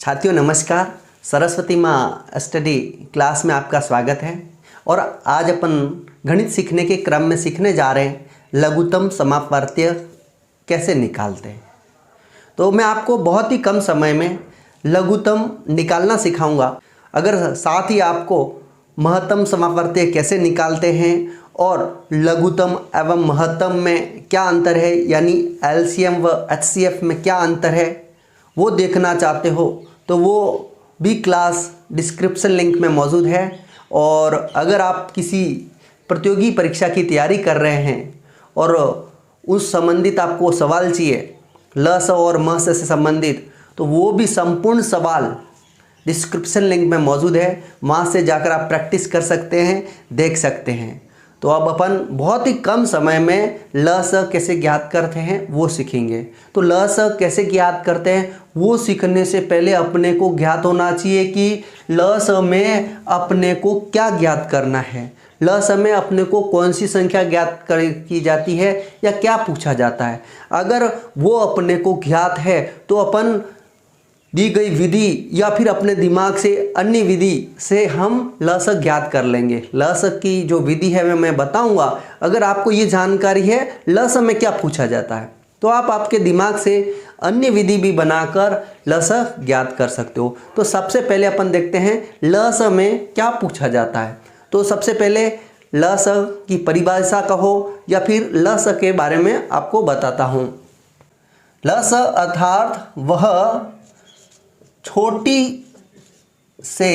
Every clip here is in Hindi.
छात्रों नमस्कार। सरस्वती माँ स्टडी क्लास में आपका स्वागत है। और आज अपन गणित सीखने के क्रम में सीखने जा रहे हैं लघुत्तम समापवर्तीय कैसे निकालते हैं। तो मैं आपको बहुत ही कम समय में लघुत्तम निकालना सिखाऊंगा। अगर साथ ही आपको महत्तम समापवर्तीय कैसे निकालते हैं और लघुत्तम एवं महत्तम में क्या अंतर है, यानी एलसीएम व एचसीएफ में क्या अंतर है, वो देखना चाहते हो तो वो भी क्लास डिस्क्रिप्शन लिंक में मौजूद है। और अगर आप किसी प्रतियोगी परीक्षा की तैयारी कर रहे हैं और उस संबंधित आपको सवाल चाहिए ल स और म से संबंधित, तो वो भी संपूर्ण सवाल डिस्क्रिप्शन लिंक में मौजूद है। वहाँ से जाकर आप प्रैक्टिस कर सकते हैं, देख सकते हैं। तो अब अपन बहुत ही कम समय में ल स कैसे ज्ञात करते हैं वो सीखेंगे। तो ल स कैसे ज्ञात करते हैं वो सीखने से पहले अपने को ज्ञात होना चाहिए कि ल स में अपने को क्या ज्ञात करना है, ल स में अपने को कौन सी संख्या ज्ञात की जाती है या क्या पूछा जाता है। अगर वो अपने को ज्ञात है तो अपन दी गई विधि या फिर अपने दिमाग से अन्य विधि से हम ल स ज्ञात कर लेंगे। ल स की जो विधि है मैं बताऊंगा। अगर आपको ये जानकारी है ल स में क्या पूछा जाता है तो आप आपके दिमाग से अन्य विधि भी बनाकर ल स ज्ञात कर सकते हो। तो सबसे पहले अपन देखते हैं ल स में क्या पूछा जाता है। तो सबसे पहले ल स की परिभाषा कहो या फिर ल स के बारे में आपको बताता हूँ। ल स अर्थात वह छोटी से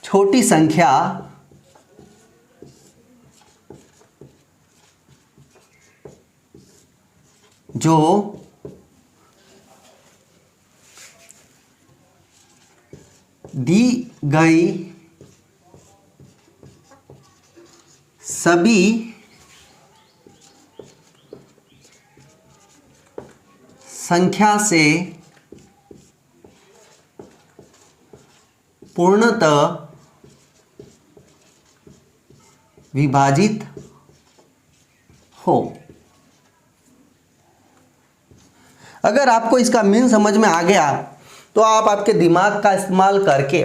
छोटी संख्या जो दी गई सभी संख्या से पूर्णतः विभाजित हो। अगर आपको इसका मीन समझ में आ गया तो आप आपके दिमाग का इस्तेमाल करके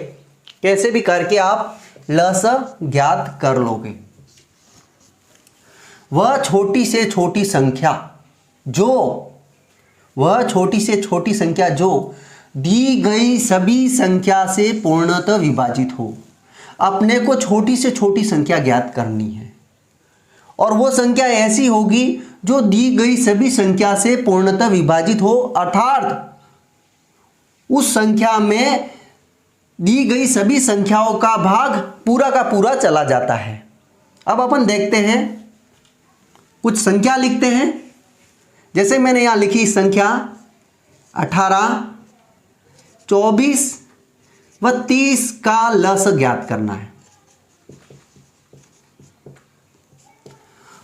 कैसे भी करके आप ल स ज्ञात कर लोगे। वह छोटी से छोटी संख्या जो दी गई सभी संख्या से पूर्णतः विभाजित हो। अपने को छोटी से छोटी संख्या ज्ञात करनी है और वो संख्या ऐसी होगी जो दी गई सभी संख्या से पूर्णतः विभाजित हो, अर्थात उस संख्या में दी गई सभी संख्याओं का भाग पूरा का पूरा चला जाता है। अब अपन देखते हैं, कुछ संख्या लिखते हैं। जैसे मैंने यहां लिखी संख्या 18, 24 व 30 का ल स ज्ञात करना है।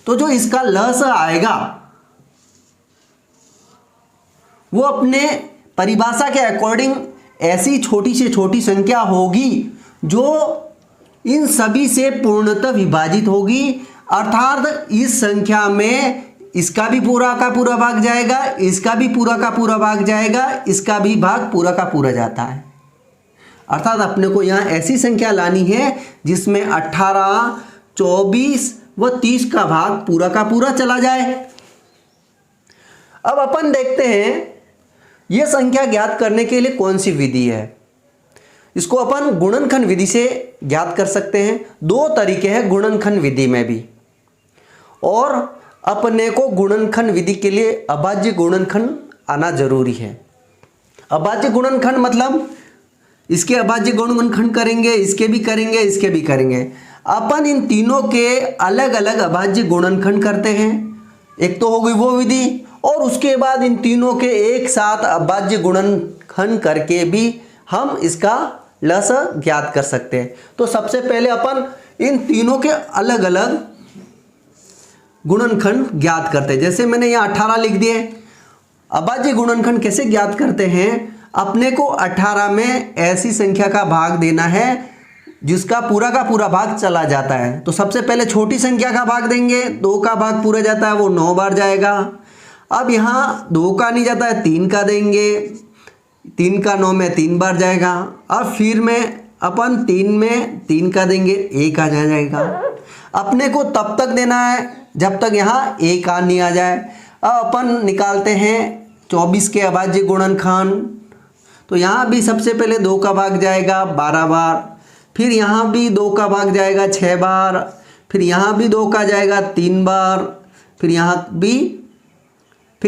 तो जो इसका ल स आएगा वो अपने परिभाषा के अकॉर्डिंग ऐसी छोटी से छोटी संख्या होगी जो इन सभी से पूर्णतः विभाजित होगी, अर्थात इस संख्या में इसका भी पूरा का पूरा भाग जाएगा, इसका भी पूरा का पूरा भाग जाएगा, इसका भी भाग पूरा का पूरा जाता है। अर्थात अपने को यहाँ ऐसी संख्या लानी है जिसमें 18, 24 व 30 का भाग पूरा का पूरा चला जाए। अब अपन देखते हैं यह संख्या ज्ञात करने के लिए कौन सी विधि है। इसको अपन गुणनखंड विधि से ज्ञात कर सकते हैं। दो तरीके हैं गुणनखंड विधि में भी, और अपने को गुणनखंड विधि के लिए अभाज्य गुणनखंड आना जरूरी है। अभाज्य गुणनखंड मतलब इसके अभाज्य गुणनखंड करेंगे, इसके भी करेंगे, इसके भी करेंगे। अपन इन तीनों के अलग अलग अभाज्य गुणनखंड करते हैं। एक तो हो गई वो विधि, और उसके बाद इन तीनों के एक साथ अभाज्य गुणनखंड करके भी हम इसका ल स ज्ञात कर सकते हैं। तो सबसे पहले अपन इन तीनों के अलग अलग गुणनखंड ज्ञात करते हैं। जैसे मैंने यहाँ 18 लिख दिए। अभाज्य गुणनखंड कैसे ज्ञात करते हैं? अपने को 18 में ऐसी संख्या का भाग देना है जिसका पूरा का पूरा भाग चला जाता है। तो सबसे पहले छोटी संख्या का भाग देंगे, 2 का भाग पूरा जाता है वो 9 बार जाएगा। अब यहाँ 2 का नहीं जाता है, 3 का देंगे, 3 का 9 में 3 बार जाएगा। अब फिर में अपन 3 में 3 का देंगे, 1 आ जाएगा। अपने को तब तक देना है जब तक यहाँ 1 आ नहीं आ जाए। अब अपन निकालते हैं 24 के अभाज्य गुणनखंड। तो यहाँ भी सबसे पहले 2 का भाग जाएगा 12 बार, फिर यहाँ भी 2 का भाग जाएगा 6 बार, फिर यहाँ भी 2 का जाएगा 3 बार, फिर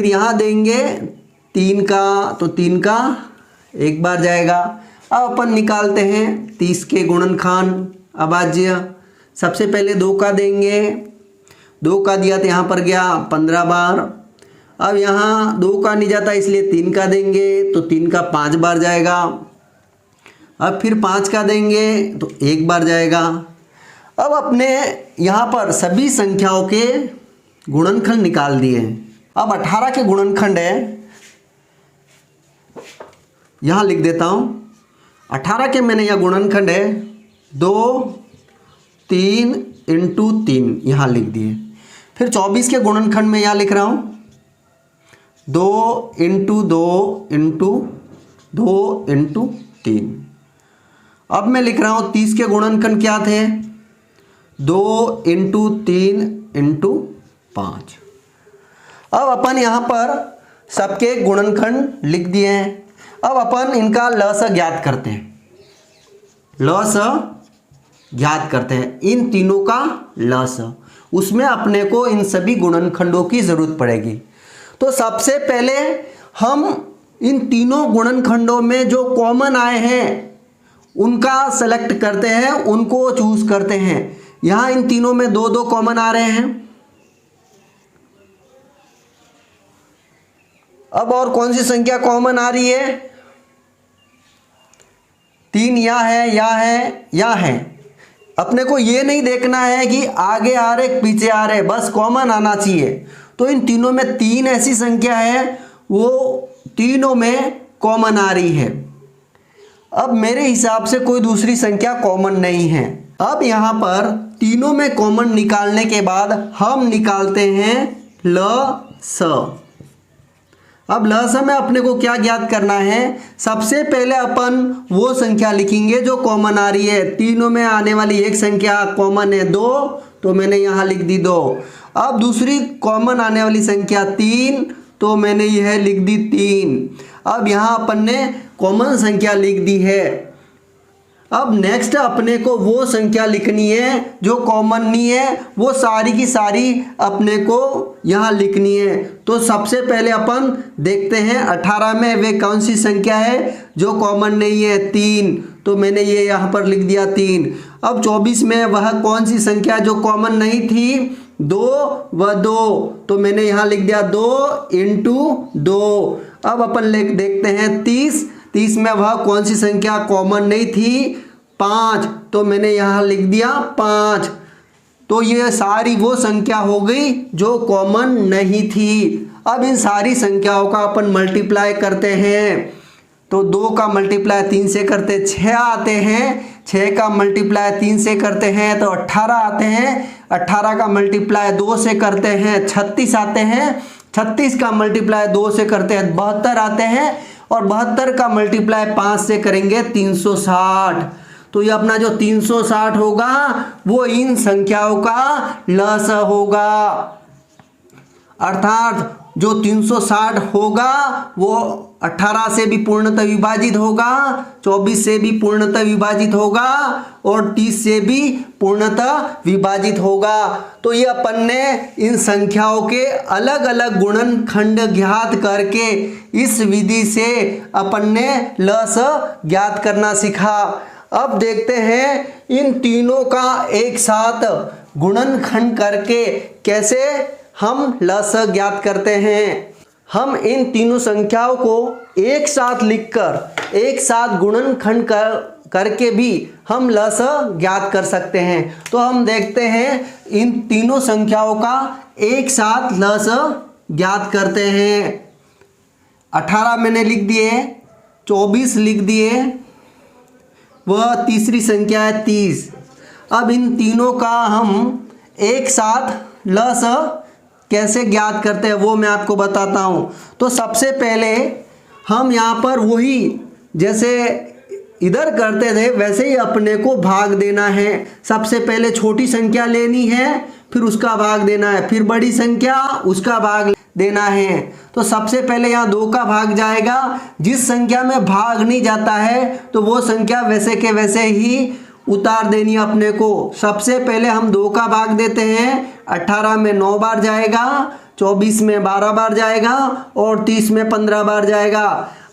यहाँ देंगे 3 का, तो 3 का 1 बार जाएगा। अब अपन निकालते हैं 30 के गुणनखंड अभाज्य। सबसे पहले 2 का देंगे, 2 का दिया तो यहाँ पर गया 15 बार। अब यहाँ 2 का नहीं जाता इसलिए 3 का देंगे, तो 3 का 5 बार जाएगा। अब फिर 5 का देंगे तो 1 बार जाएगा। अब अपने यहाँ पर सभी संख्याओं के गुणनखंड निकाल दिए। अब 18 के गुणनखंड है, यहाँ लिख देता हूँ। 18 के मैंने यह गुणनखंड है 2 3 इंटू 3, यहाँ लिख दिए। फिर 24 के गुणनखंड में यहाँ लिख रहा हूँ 2 इंटू 2 इंटू 2 इंटू 3। अब मैं लिख रहा हूँ 30 के गुणनखंड क्या थे 2 इंटू 3 इंटू 5। अब अपन यहाँ पर सबके गुणनखंड लिख दिए हैं। अब अपन इनका लस ज्ञात करते हैं। लस ज्ञात करते हैं इन तीनों का लस। उसमें अपने को इन सभी गुणनखंडों की ज़रूरत पड़ेगी। तो सबसे पहले हम इन तीनों गुणनखंडों में जो कॉमन आए हैं उनका सेलेक्ट करते हैं, उनको चूज करते हैं। यहाँ इन तीनों में 2-2 कॉमन आ रहे हैं। अब और कौन सी संख्या कॉमन आ रही है 3 यहाँ है, यहाँ है, यहाँ है। अपने को ये नहीं देखना है कि आगे आ रहे पीछे आ रहे, बस कॉमन आना चाहिए। तो इन तीनों में 3 ऐसी संख्या है वो तीनों में कॉमन आ रही है। अब मेरे हिसाब से कोई दूसरी संख्या कॉमन नहीं है। अब यहाँ पर तीनों में कॉमन निकालने के बाद हम निकालते हैं लस। अब लस में अपने को क्या ज्ञात करना है, सबसे पहले अपन वो संख्या लिखेंगे जो कॉमन आ रही है। तीनों में आने वाली एक संख्या कॉमन है 2, तो मैंने यहाँ लिख दी 2। अब दूसरी कॉमन आने वाली संख्या 3, तो मैंने यह लिख दी 3। अब यहाँ अपन ने कॉमन संख्या लिख दी है। अब नेक्स्ट अपने को वो संख्या लिखनी है जो कॉमन नहीं है, वो सारी की सारी अपने को यहाँ लिखनी है। तो सबसे पहले अपन देखते हैं 18 में वे कौन सी संख्या है जो कॉमन नहीं है 3, तो मैंने ये यहाँ पर लिख दिया 3। अब 24 में वह कौन सी संख्या जो कॉमन नहीं थी 2 व 2, तो मैंने यहाँ लिख दिया 2 इंटू 2। अब अपन देखते हैं 30 में वह कौन सी संख्या कॉमन नहीं थी 5, तो मैंने यहाँ लिख दिया 5। तो ये सारी वो संख्या हो गई जो कॉमन नहीं थी। अब इन सारी संख्याओं का अपन मल्टीप्लाई करते हैं। तो 2 का मल्टीप्लाई 3 से करते 6 आते हैं, 6 का मल्टीप्लाई 3 से करते हैं तो 18 आते हैं, 18 का मल्टीप्लाई 2 से करते हैं 36 आते हैं, 36 का मल्टीप्लाई 2 से करते हैं 72 आते हैं, और 72 का मल्टीप्लाई 5 से करेंगे 360। तो ये अपना जो 360 होगा वो इन संख्याओं का लस होगा। अर्थात जो 360 होगा वो 18 से भी पूर्णतः विभाजित होगा, 24 से भी पूर्णतः विभाजित होगा, और 30 से भी पूर्णतः विभाजित होगा। तो ये अपन ने इन संख्याओं के अलग अलग गुणनखंड ज्ञात करके इस विधि से अपन ने लस ज्ञात करना सीखा। अब देखते हैं इन तीनों का एक साथ गुणनखंड करके कैसे हम लस ज्ञात करते हैं। हम इन तीनों संख्याओं को एक साथ लिखकर एक साथ गुणनखंड करके भी हम लस ज्ञात कर सकते हैं। तो हम देखते हैं इन तीनों संख्याओं का एक साथ लस ज्ञात करते हैं। 18 मैंने लिख दिए, 24 लिख दिए, वह तीसरी संख्या है 30। अब इन तीनों का हम एक साथ लस कैसे ज्ञात करते हैं वो मैं आपको बताता हूँ। तो सबसे पहले हम यहाँ पर वही जैसे इधर करते थे वैसे ही अपने को भाग देना है। सबसे पहले छोटी संख्या लेनी है, फिर उसका भाग देना है, फिर बड़ी संख्या उसका भाग देना है। तो सबसे पहले यहाँ 2 का भाग जाएगा। जिस संख्या में भाग नहीं जाता है तो वो संख्या वैसे के वैसे ही उतार देनी है अपने को। सबसे पहले हम 2 का भाग देते हैं। 18 में 9 बार जाएगा, 24 में 12 बार जाएगा और 30 में 15 बार जाएगा।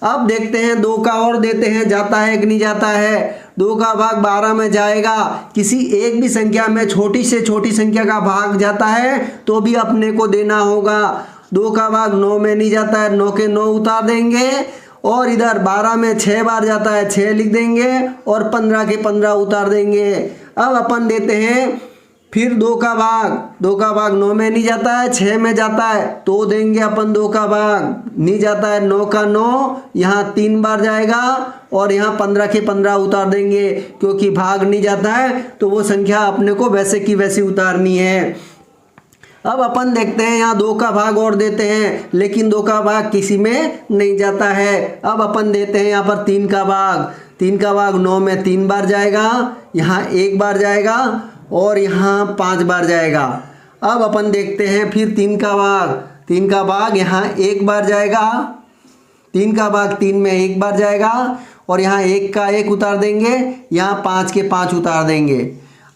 अब देखते हैं 2 का और देते हैं, जाता है कि नहीं जाता है। 2 का भाग 12 में जाएगा। किसी एक भी संख्या में छोटी से छोटी संख्या का भाग जाता है तो भी अपने को देना होगा। 2 का भाग 9 में नहीं जाता है, 9 के 9 उतार देंगे। और इधर 12 में 6 बार जाता है, 6 लिख देंगे और 15 के 15 उतार देंगे। अब अपन देते हैं फिर 2 का भाग 9 में नहीं जाता है, 6 में जाता है तो देंगे अपन 2 का भाग। नहीं जाता है 9 का 9, यहाँ 3 बार जाएगा और यहाँ 15 के 15 उतार देंगे। क्योंकि भाग नहीं जाता है तो वो संख्या अपने को वैसे की वैसी उतारनी है। अब अपन देखते हैं यहाँ 2 का भाग और देते हैं, लेकिन 2 का भाग किसी में नहीं जाता है। अब अपन देते हैं यहाँ पर 3 का भाग 9 में 3 बार जाएगा, यहाँ 1 बार जाएगा और यहाँ 5 बार जाएगा। अब अपन देखते हैं फिर 3 का भाग यहाँ 1 बार जाएगा। 3 का भाग 3 में 1 बार जाएगा और यहाँ 1 का 1 उतार देंगे, यहाँ 5 के 5 उतार देंगे।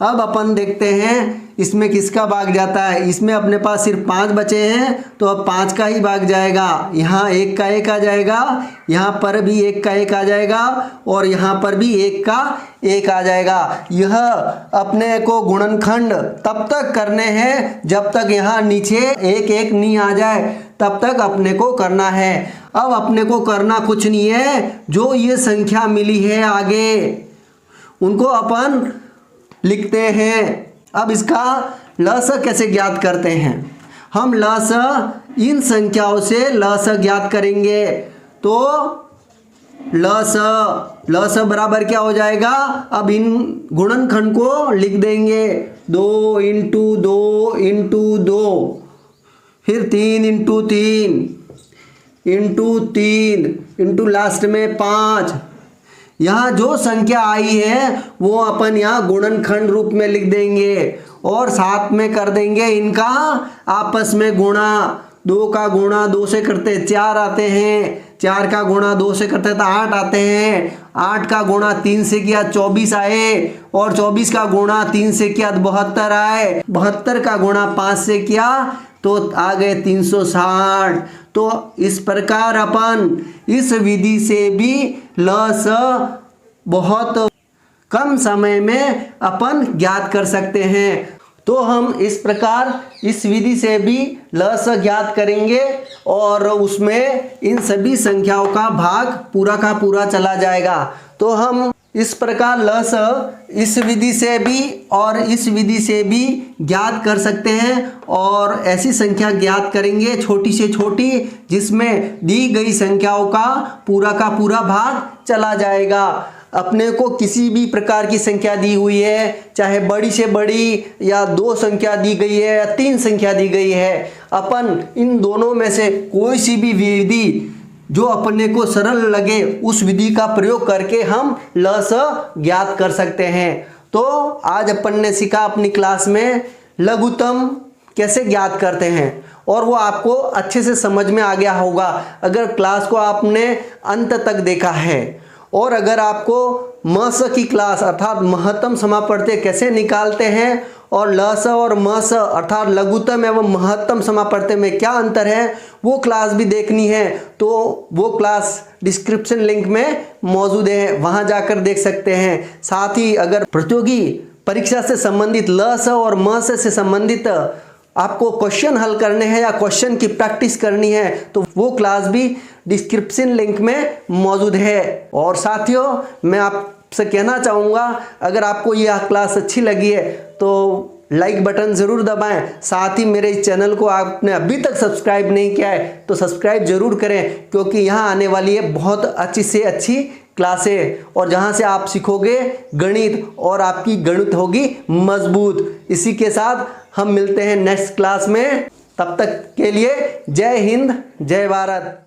अब अपन देखते हैं इसमें किसका भाग जाता है। इसमें अपने पास सिर्फ 5 बचे हैं तो अब 5 का ही भाग जाएगा। यहाँ 1 का 1 आ जाएगा, यहाँ पर भी 1 का 1 आ जाएगा और यहाँ पर भी 1 का 1 आ जाएगा। यह अपने को गुणनखंड तब तक करने हैं जब तक यहाँ नीचे 1 1 नहीं आ जाए, तब तक अपने को करना है। अब अपने को करना कुछ नहीं है, जो ये संख्या मिली है आगे उनको अपन लिखते हैं। अब इसका लस कैसे ज्ञात करते हैं। हम लस इन संख्याओं से लस ज्ञात करेंगे। तो लस बराबर क्या हो जाएगा। अब इन गुणनखंड को लिख देंगे 2 × 2 × 2, फिर 3 × 3 × लास्ट में 5। यहाँ जो संख्या आई है वो अपन यहाँ गुणनखंड रूप में लिख देंगे और साथ में कर देंगे इनका आपस में गुणा। 2 का गुणा 2 से करते 4 आते हैं, 4 का गुणा 2 से करते तो 8 आते हैं, 8 का गुणा 3 से किया 24 आए और 24 का गुणा 3 से किया 72 आए, 72 का गुणा 5 से किया तो आ गए 360। तो इस प्रकार अपन इस विधि से भी लस बहुत कम समय में अपन ज्ञात कर सकते हैं। तो हम इस प्रकार इस विधि से भी लस ज्ञात करेंगे और उसमें इन सभी संख्याओं का भाग पूरा का पूरा चला जाएगा। तो हम इस प्रकार लस इस विधि से भी और इस विधि से भी ज्ञात कर सकते हैं और ऐसी संख्या ज्ञात करेंगे छोटी से छोटी जिसमें दी गई संख्याओं का पूरा भाग चला जाएगा। अपने को किसी भी प्रकार की संख्या दी हुई है, चाहे बड़ी से बड़ी या 2 संख्या दी गई है या 3 संख्या दी गई है, अपन इन दोनों में से कोई सी भी विधि जो अपने को सरल लगे उस विधि का प्रयोग करके हम लस ज्ञात कर सकते हैं। तो आज अपन ने सीखा अपनी क्लास में लघुत्तम कैसे ज्ञात करते हैं और वो आपको अच्छे से समझ में आ गया होगा अगर क्लास को आपने अंत तक देखा है। और अगर आपको मस की क्लास अर्थात महत्तम समापवर्त्य कैसे निकालते हैं और लस और मस अर्थात लघुत्तम एवं महत्तम समापवर्त्य में क्या अंतर है वो क्लास भी देखनी है तो वो क्लास डिस्क्रिप्शन लिंक में मौजूद है, वहां जाकर देख सकते हैं। साथ ही अगर प्रतियोगी परीक्षा से संबंधित लस और मस से संबंधित आपको क्वेश्चन हल करने हैं या क्वेश्चन की प्रैक्टिस करनी है तो वो क्लास भी डिस्क्रिप्शन लिंक में मौजूद है। और साथियों मैं आपसे कहना चाहूँगा अगर आपको यह क्लास अच्छी लगी है तो लाइक बटन ज़रूर दबाएं। साथ ही मेरे इस चैनल को आपने अभी तक सब्सक्राइब नहीं किया है तो सब्सक्राइब ज़रूर करें क्योंकि यहाँ आने वाली है बहुत अच्छी से अच्छी क्लासें और जहाँ से आप सीखोगे गणित और आपकी गणित होगी मजबूत। इसी के साथ हम मिलते हैं नेक्स्ट क्लास में, तब तक के लिए जय हिंद जय भारत।